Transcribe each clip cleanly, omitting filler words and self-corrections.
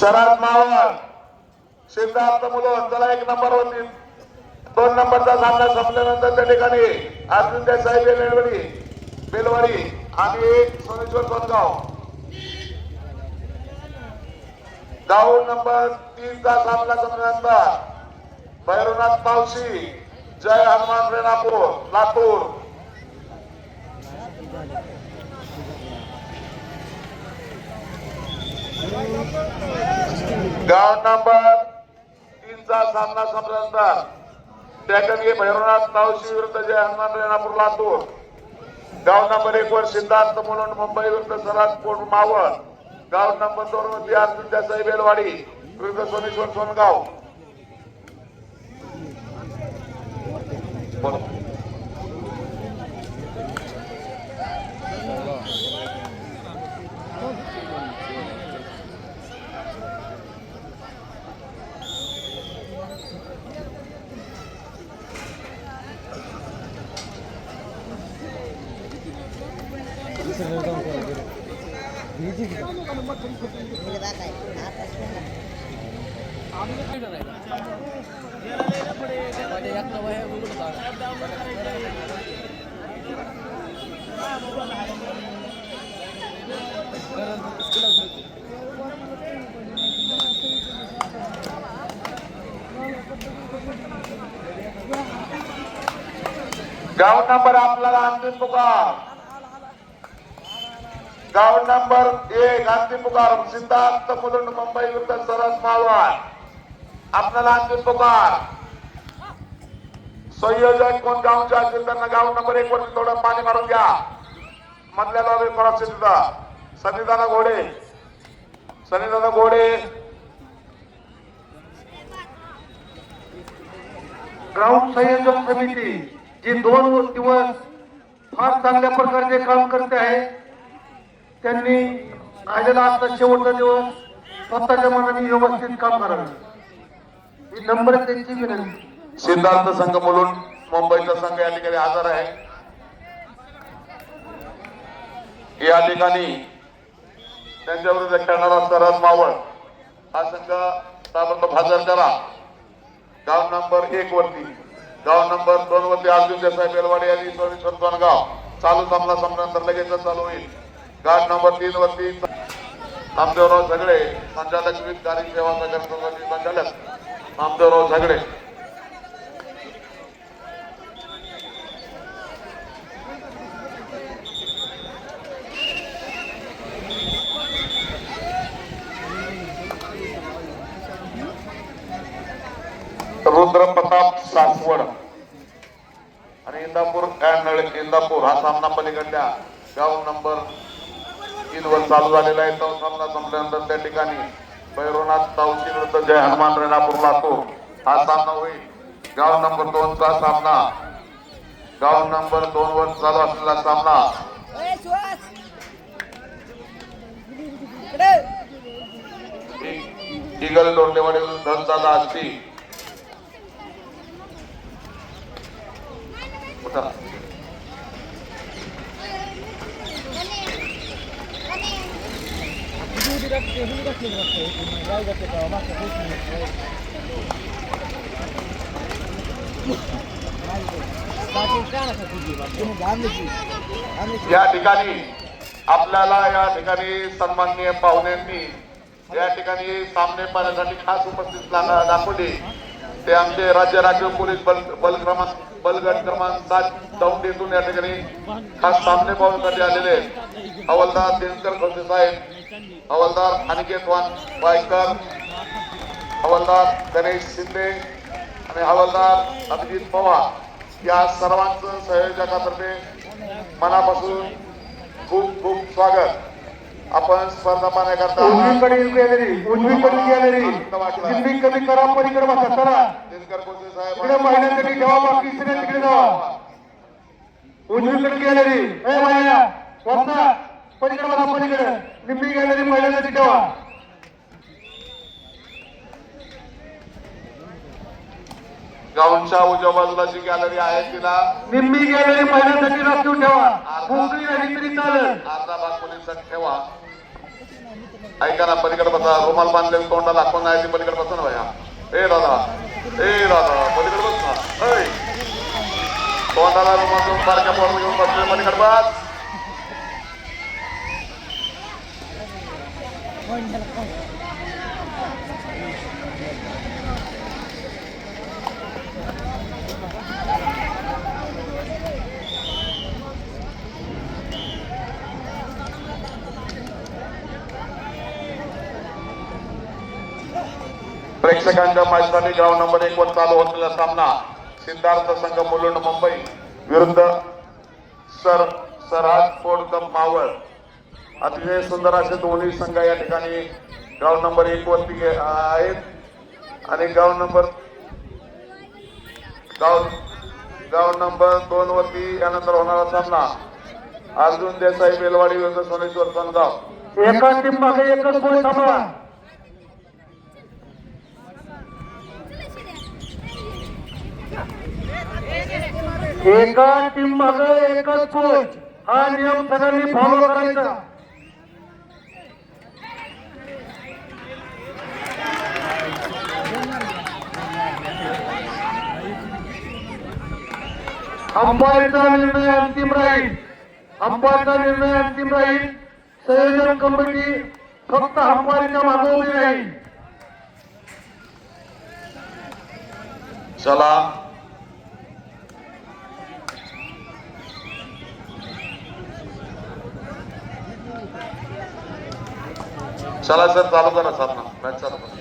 शरद मावळ सिद्धार्थ मुलं चला 1 नंबरवरती 2 नंबरचा सामना संपल्यानंतर त्या ठिकाणी अर्जुन देसाई बेलवाडी आणि सोमेश्वर सोनगाव गाव नंबर 3 चा सामना संपल्यानंतर भैरवनाथ पावशी जय हनुमान रेणापूर लातूर गाव नंबर 3 चा सामना संपल्यानंतर त्याकडे भैरवनाथ पावशी विरुद्ध जय हनुमान रेणापूर लातूर गाव नंबर 1 वर सिद्धार्थ मुलुंड मुंबई विरुद्ध सराजपूर मावळ गाव नंबर 2 वरती अर्जुन देसाई बेलवाडी विरुद्ध सोमेश्वर सोनगाव गाव नंबर आपल्याला अंतिम पुकार गाव नंबर 1 अंतिम पुकार सिद्धार्थ मुलुंड मुंबई विरुद्ध सरस मावळ आपल्याला अंतिम पुकार संयोजक कोण गावच्या असेल त्यांना गाव नंबर 1 वरती थोडं पाणी मारून घ्या मधल्या लॉबी क्रॉस सनीदादा घोडे ग्राउंड संयोजक समिती जी 2 दिवस फार चांगल्या प्रकारचे काम करते आहे त्यांनी आलेला आता शेवटचा दिवस स्वतःच्या मनाने व्यवस्थित काम करावे ही नंबर त्यांची विनंती सिद्धार्थ संघ मुलुंड मुंबईचा संघ या ठिकाणी हजर आहे या ठिकाणी त्यांच्या विरुद्ध खेळणारा सरस मावळ हा संघ ताबडतोब हजर करा गाव नंबर 1 वरती गाव नंबर 2 वरती अर्जुन देसाई बेलवाडी आणि सोमेश्वर सोनगाव चालू सामना संपल्यानंतर लगेच चालू होईल गाव नंबर 3 वरती नामदेवराव झगडे संचालक विविध कार्य सेवा संघटनेचे संचालक नामदेवराव झगडे रुद्र प्रताप सासवड आणि इंदापूर हा सामना पलीकडल्या गाव नंबर 3 वर चालू झालेला आहे तो सामना संपल्यानंतर त्या ठिकाणी भैरवनाथ पावशी विरुद्ध जय हनुमान रेणापूर लातूर हा सामना होईल गाव नंबर 2 चा सामना गाव नंबर 2 वर चालू असलेला सामना इगल डोंडेवाडी धनदादा असती या ठिकाणी आपल्याला या ठिकाणी सन्माननीय पाहुण्यांनी या ठिकाणी सामने पाहण्यासाठी खास उपस्थित दाखवली ते आमचे राज्य राखीव पोलीस बलगट क्रमांक 7 दौंडीतून या ठिकाणी खास सामने पाहण्यासाठी आलेले हवालदार दिनकर खोसे साहेब हवालदार अनिकेत वायकर हवालदार गणेश शिंदे आणि हवालदार अभिजित पवार या सर्वांचं संयोजकातर्फे मनापासून खूप खूप स्वागत आपण स्पर्धा पाहण्याकरता उजवीकडे गॅलरी कमी करा पलीकडे बसा चला दिनकर खोसे साहेब इकडे महिन्यासाठी ठेवा बाकी तिकडे जावा उजवीकडे गॅलरी महिला वरता पलीकडे बसा पलीकडे निम्मी गॅलरी महिन्यासाठी ठेवा गावच्या उजव्या बाजूला जी गॅलरी आहे तिला निम्मी गॅलरी महिन्यासाठी राखून ठेवा मोकळी नाही तरी चालेल अर्धा भाग पोलिसात ठेवा ऐका ना, पलीकडे बसा. रुमाल बांधलेलं तोंडाला कोण नाही ते पलीकडे बसा ना भैया. ए दादा पलीकडे बस ना. ऐ, तोंडाला रुमाल घेऊन बारक्या पोराला घेऊन बसले पलीकडे बस. प्रेक्षकांच्या माहितीसाठी ग्राउंड नंबर 1 वर चालू होतलेला सामना सिद्धार्थ संघ मुलुंड मुंबई विरुद्ध सरहद फोर्ट मावळ. अतिशय सुंदर असे दोन्ही संघ या ठिकाणी ग्राउंड नंबर 1 वरती आहेत आणि ग्राउंड नंबर 2 वरती यानंतर होणारा सामना अर्जुन देसाई बेलवाडी विरुद्ध सोनेश्वर सोनगाव. एका टीम मागे एकच गोल थांबवा. एका टीम मागे एकच कोच. हा नियम सगळ्यांनी फॉलो करायचा. अंपायरचा निर्णय अंतिम राहील. अंपायरचा निर्णय अंतिम राहील. संयोजन कमिटी फक्त अंपायरच्या मागे उभी राहील. चला चला सर, चालू करा सामना. मॅच चालू करा.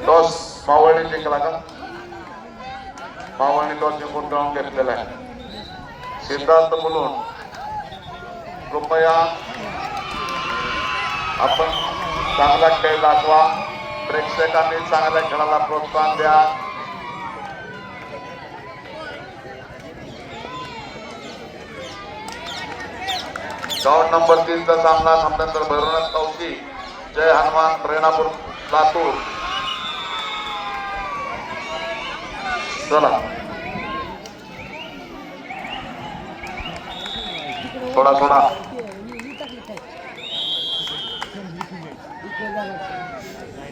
टॉस मावळने जिंकला का? मावळने टॉस जिंकून ग्राउंड घेतलेला आहे. सिद्धार्थ मुलुंड, कृपया आपण चांगला खेळ दाखवा. प्रेक्षकांनी चांगल्या खेळाला प्रोत्साहन द्या. ग्राउंड नंबर 3 चा सामना संपल्यानंतर भैरवनाथ कौशी जय हनुमान रेणापूर लातूर. चला थोडा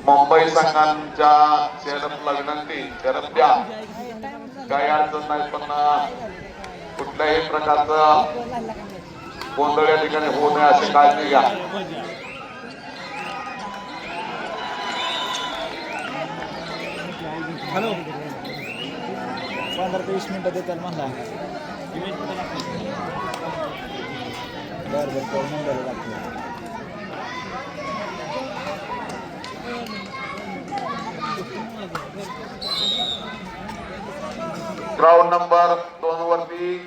मुंबई संघांच्या चेहऱ्याला विनंती. चेहऱ्यात द्या, काही अडचण नाही, पण कुठल्याही प्रकारचं गोंधळ या ठिकाणी होऊ नये अशी काळजी घ्या. हॅलो 15 ते 20 मिनिटं देतात म्हणला. बरं नंबर लागतो. ग्राउंड नंबर 2 वरती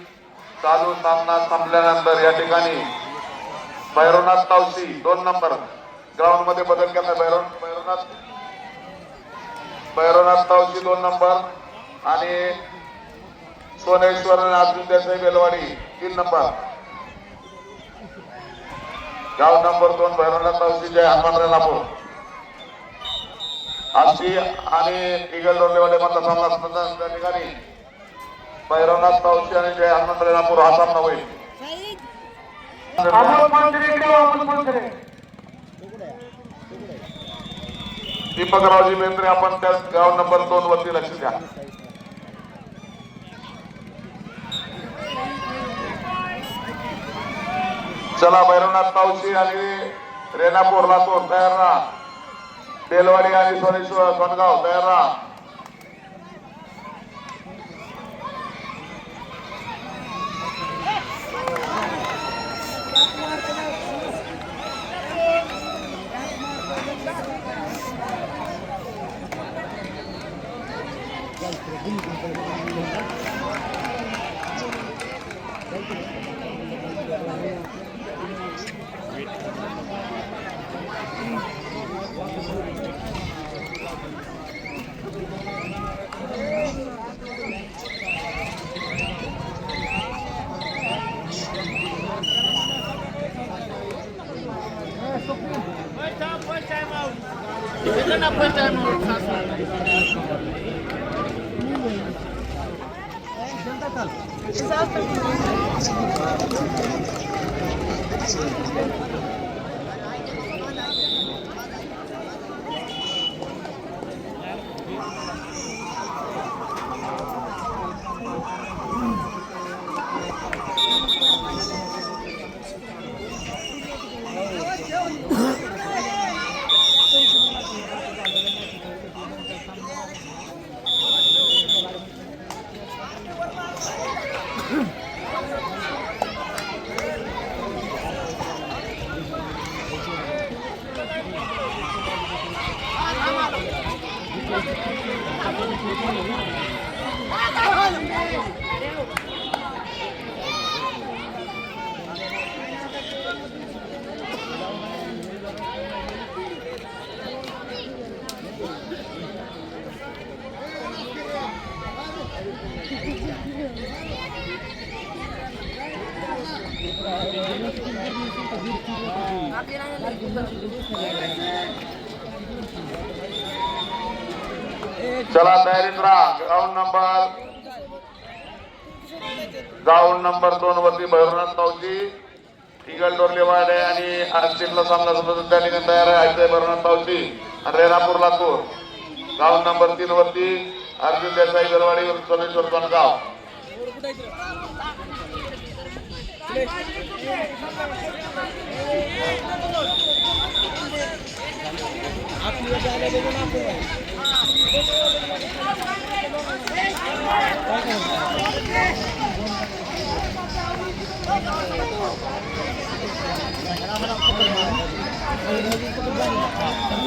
चालू सामना संपल्यानंतर या ठिकाणी भैरवनाथ तावशी 2 नंबर ग्राउंड मध्ये बदल केला. भैरवनाथ तावशी 2 नंबर आणि Soneshwar Arjun Desai Belwadi 3 number. Ground number 2 Bhairavnath Tavashi Jai Hanuman Renapur अशी आणि इगल डोलेवाडे मधला सामना त्या ठिकाणी भैरवनाथ तावशी आणि जय हनुमान रेणापूर हा सामना होईल. दीपकरावजी मेंद्रे आपण त्या ग्राउंड नंबर 2 वरती लक्ष द्या. चला भैरवनाथ तावशी आणि रेणापूर लातूर तयार राहा. बेलवाडी आणि सोनेश्वर सोनगाव तयार राहा. चला तयारीत राहा. ग्राउंड नंबर 2 वरती भैरवनाथ तावजी, इगल डोरलेवाडे आणि आरसीला सामना सुद्धा त्या ठिकाणी तयार आहे. ऐकतोय भैरवनाथ तावजी आणि रेणापूर लातूर. ग्राउंड नंबर 3 वरती अर्जुन देसाई गलवाडी सोमेश्वर बनगाव.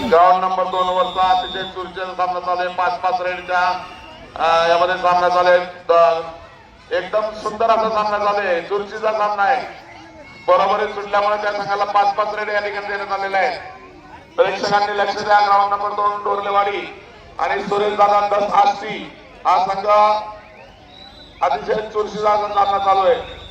ग्राउंड नंबर 2 वरचा अतिशय चुरशीचा सामना चालू आहे. 5-5 रेडच्या यामध्ये सामना चालू आहे. एकदम सुंदर असा सामना चालू आहे. चुरशीचा सामना आहे. बरोबरी सुटल्यामुळे त्या संघाला 5-5 रेड या ठिकाणी देण्यात आलेले आहे. प्रेक्षकांनी लक्ष द्या. ग्राउंड नंबर 2 डोरलेवाडी आणि सुरेश दादा 10 आष्टी हा संघ अतिशय चुरशीचा सामना चालू आहे.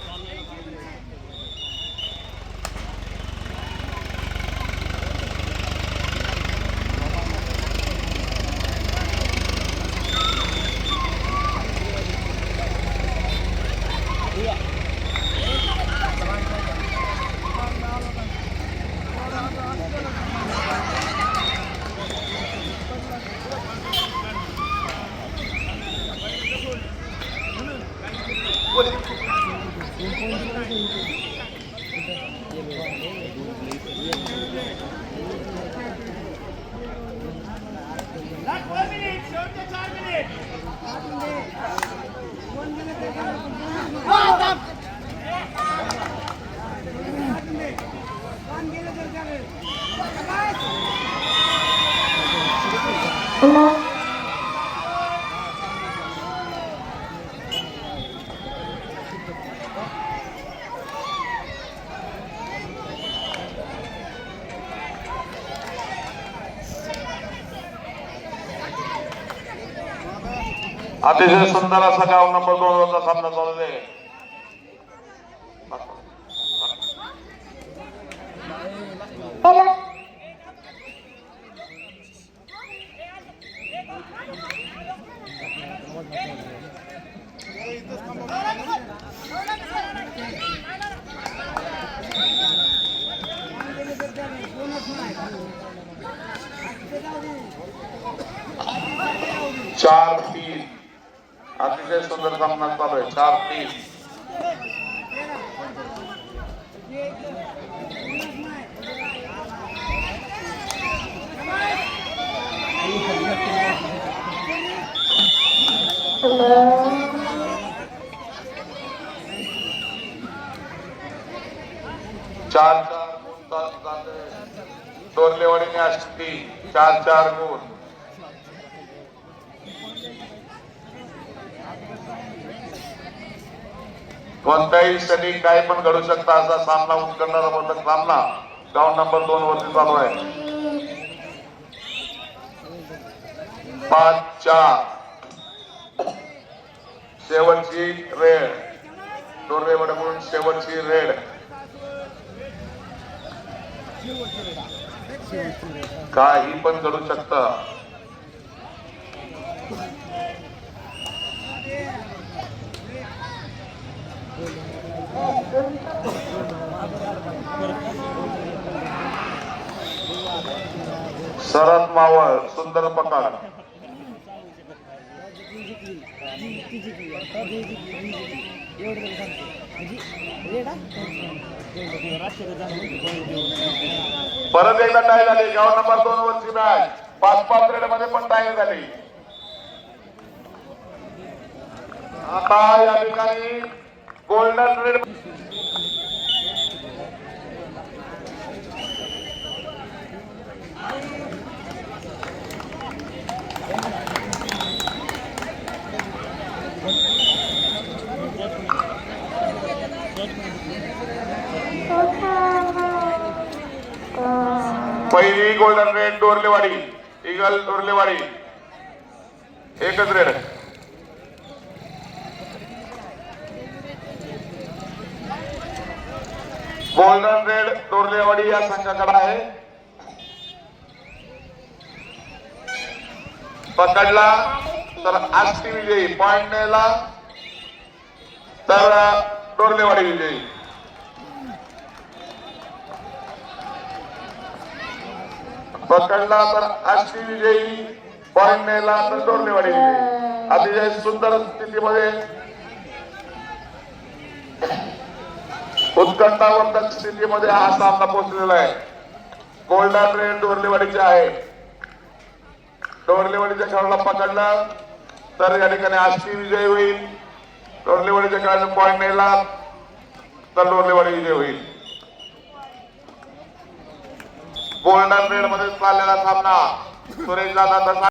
अतिशय सुंदर असा ग्राउंड नंबर 2 वरचा सामना चालू आहे. चार 3 अतिशय सुंदर सामना चालू आहे. 4-3 4-4 गुण जाते. डोरलेवाडीने आष्टी 4-4 गुण. कोणत्याही क्षणी काही पण घडू शकता असा सामना उत्कंठाचा मोठा सामना ग्राउंड नंबर 2 वरती चालू आहे. 5-4 शेवटची रेड. डोरलेवाडीकडून शेवटची रेड. काही पण घडू शकतं. शरद मावळ सुंदर पकड. परत एकदा टाय झाली. गाव नंबर 2 वरची बॅच 5-5 रेड मध्ये पण टाय झाली. आता या ठिकाणी गोल्डन रेड पहिली golden red Dorlewadi eagle Dorlewadi एकच रेड. गोल्डन रेड डोरलेवाडी या संघाकडे आहे. पकडला तर आष्टी विजयी, पॉइंट नेला तर डोरलेवाडी विजयी. पकडला तर आष्टी विजयी, पॉइंट नेला तर डोरलेवाडी विजयी. अतिशय सुंदर स्थितीमध्ये उत्कंठावर्धक स्थितीमध्ये हा सामना पोहोचलेला आहे. गोल्डन रेड डोरलेवाडीचे आहे. डोरलेवाडीच्या खेळाला पकडला तर या ठिकाणी आष्टी विजय होईल. डोरलेवाडीच्या खेळाने पॉइंट नेला तर डोरलेवाडी विजय होईल. गोल्डन रेड मध्ये चाललेला सामना सुरेश दादा